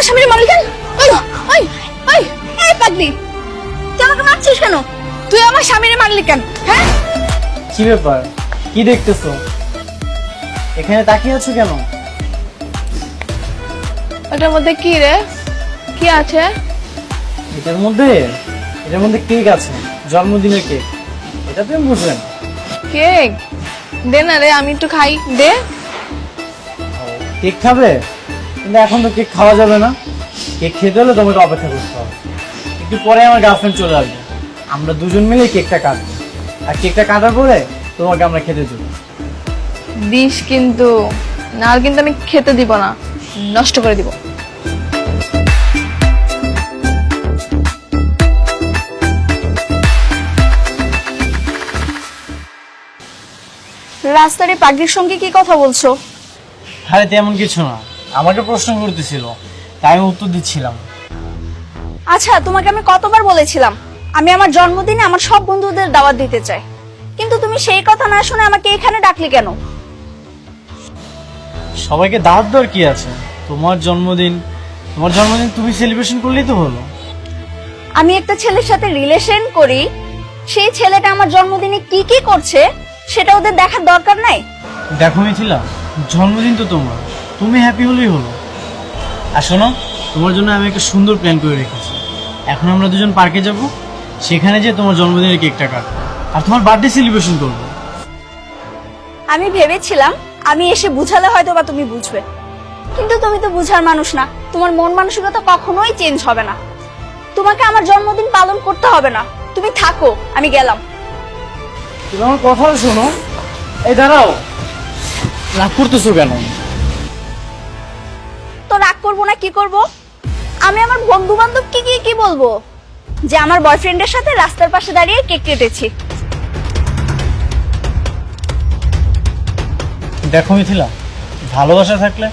আমার স্বামীর মারলি কেন? ওই ওই ওই এই পাগলি, তুই আমাকে মারছিস কেন? তুই আমার স্বামীর মারলি কেন? হ্যাঁ, কি ব্যাপার? কি দেখতেছো? এখানে তাকিয়ে আছো কেন? ওটার মধ্যে কি রে? কি আছে? এটার মধ্যে কেক আছে, জন্মদিনের কেক। এটা তুমি বুঝলেন? কেক দে না রে, আমি একটু খাই, দে। কেক খাবে? কিন্তু এখন তো কেক খাওয়া যাবে না। কেক খেতে হলে তোমাকে অপেক্ষা করতে হবে। একটু পরে আমার গার্লফ্রেন্ড চলে আসবে, আমরা দুজন মিলে কেকটা কাটবো। আর কেকটা কাটার পরে তোমাকে আমরা খেতে দেবো। দিস কিন্তু, না কিন্তু আমি খেতে দিব না, নষ্ট করে দিব। রাস্তায় পাগড়ির সঙ্গে কি কথা বলছো? আরে তেমন কিছু না, আমাকে প্রশ্ন করতেছিল তাই আমি উত্তর দিচ্ছিলাম। আচ্ছা, তোমাকে আমি কতবার বলেছিলাম আমি আমার জন্মদিনে আমার সব বন্ধুদের দাওয়াত দিতে চাই, কিন্তু তুমি সেই কথা না শুনে আমাকে এখানে ডাকলি কেন? সবাইকে দাওয়াত দেওয়ার কি আছে? তোমার জন্মদিন তুমি সেলিব্রেশন করলেই তো হলো। আমি একটা ছেলের সাথে রিলেশন করি, সেই ছেলেটা আমার জন্মদিনে কি কি করছে সেটা ওদের দেখার দরকার নাই? দেখো মিথিলা, জন্মদিন তো তোমার, তুমি হ্যাপি হলেই হলো। আর শোনো, তোমার জন্য আমি একটা সুন্দর প্ল্যান করে রেখেছি। এখন আমরা দুজন পার্কে যাব, সেখানে যে তোমার জন্মদিনের কেকটা কাটবো আর তোমার বার্থডে সেলিব্রেশন করবো। আমি ভেবেছিলাম আমি এসে বুঝালে হয়তো বা তুমি বুঝবে, কিন্তু তুমি তো বুঝার মানুষ না। তোমার মন মানসিকতা কখনোই চেঞ্জ হবে না। তোমাকে আমার জন্মদিন পালন করতে হবে না, তুমি থাকো, আমি গেলাম। তুমি আমার কথা শোনো। এই দাঁড়াও, রাগ করতেছো কেন? তো রাগ করবো না কি করব? আমি আমার বন্ধু বান্ধবকে গিয়ে কি বলবো যে আমার বয়ফ্রেন্ডের সাথে রাস্তার পাশে দাঁড়িয়ে কেক কেটেছি? দেখো মিথিলা, ভালোবাসা থাকলে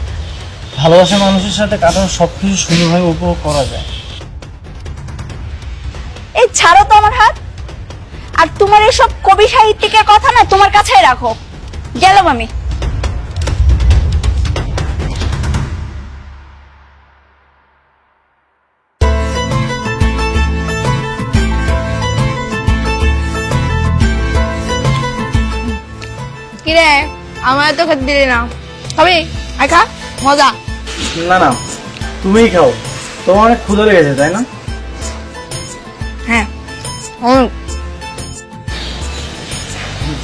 ভালোবাসা মানুষের সাথে কাটানো সবকিছু সুন্দরভাবে উপভোগ করা যায়। এই ছাড়ো তো আমার হাত। আর তোমার এসব কবি সাহিত্যিকের কথা না তোমার কাছেই রাখো, গেলাম আমি। কিরে, আমার তো খেতে দিলি না, খাবি? আয় খা, মজা। না না, তুমিই খাও, তোমার অনেক ক্ষুধা লেগেছে তাই না? হ্যাঁ,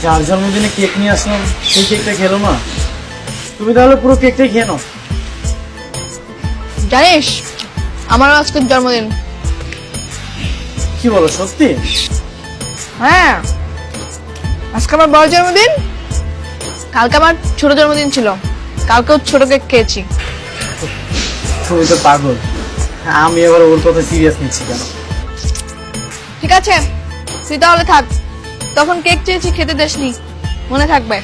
যার জন্মদিনে কেক নিয়ে আসলাম সেই কেকটা খেলো না, তুমি তাহলে পুরো কেকটাই খেয়ে নাও। জানিস আমারও আজকে জন্মদিন। কি বলো, সত্যি? হ্যাঁ, আজকে আমার বড় জন্মদিন, কালকে আমার ছোট জন্মদিন ছিল, কালকেও ছোট কেক খেয়েছি। তুমি তো পাগল, আমি আবার ওর কথা সিরিয়াস নিচ্ছি কেন? ঠিক আছে, তুই তাহলে থাক, তখন কেক চেয়েছি খেতে দেসনি, মনে থাকবে।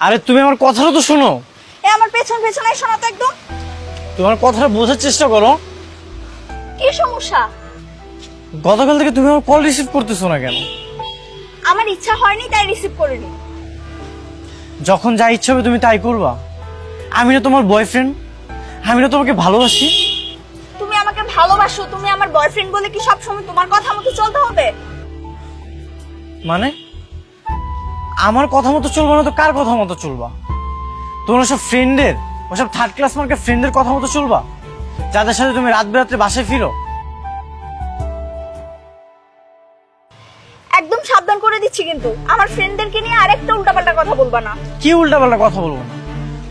আরে তুমি আমার কথাটা তো শোনো। আমার পেছন পেছনে শোনা তো একদম। তোমার কথাটা বোঝার চেষ্টা করো। কি সমস্যা? গতকাল থেকে তুমি আমার কল রিসিভ করতেছো না কেন? আমার ইচ্ছা হয়নি তাই রিসিভ করিনি। যখন যা ইচ্ছা হবে তুমি তাই করবা? আমি না তোমার বয়ফ্রেন্ড, আমি না তোমাকে ভালোবাসি। তুমি আমাকে ভালোবাসো, তুমি আমার বয়ফ্রেন্ড বলে কি সবসময় তোমার কথা মতো চলতে হবে? মানে আমার কথা মতো চলবা না তো কার কথা মতো চলবা? তোমার সব ফ্রেন্ডের, ওসব থার্ড ক্লাস মার্কের ফ্রেন্ডের কথা মতো চলবা, যাদের সাথে তুমি রাত বেরাত্রে বাসায় ফিরো? একদম সাবধান করে দিচ্ছি কিন্তু আমার ফ্রেন্ডদেরকে নিয়ে আরেকটা উল্টাপাল্টা কথা বলবা না। কি উল্টাপাল্টা কথা বলবো না?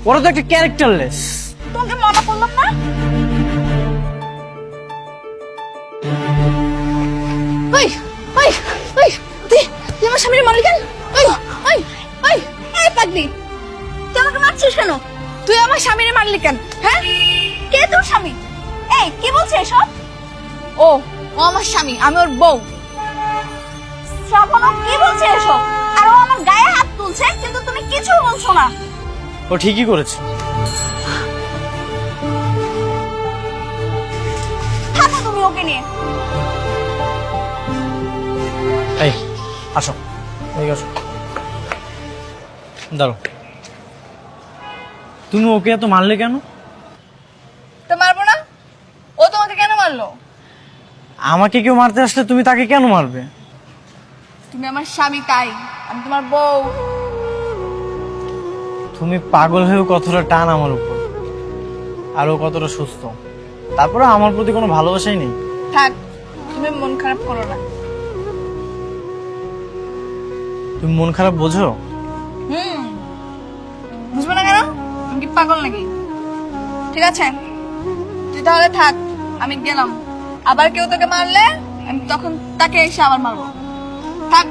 ওরা তো একটা ক্যারেক্টারলেস। তোমাকে মনে করলাম না। ওই ওই ওই, তুই আমার স্বামীর মারলি কেন? ওই ওই ওই, এই পাগলি, তুই আমাকে মারছিস কেন? তুই আমার স্বামীর মারলি কেন? হ্যাঁ, কে তোর স্বামী? এই কি বলছে এসব? ও ও আমার স্বামী, আমি ওর বউ। শ্রাবণ কি বলছে এসব? আর ও আমার গায়ে হাত তুলছে কিন্তু তুমি কিছু বলছো না। ও ঠিকই করেছে। নিয়ে। এই আসো, এই আসো, দাঁড়ো। তুমি ওকে এত মারলে কেন? তো মারবো না? ও তোমাকে কেন মারলো? আমাকে কেউ মারতে আসলে তুমি তাকে কেন মারবে? তুমি আমার স্বামী, তাই আমি তোমার বউ। তুমি পাগল হয়েও কতটা টান আমার উপর, আর ও কতটা সুস্থ, তারপরে আমার প্রতি কোনো ভালোবাসাই নেই। থাক, তুমি মন খারাপ করো না। তুমি মন খারাপ বোঝো? বুঝবো না কেন? তুমি কি পাগল নাকি? ঠিক আছে, তুই তাহলে থাক, আমি গেলাম। আবার কেউ তোকে মারলে আমি তখন তাকে এসে আবার মারবো। থাক।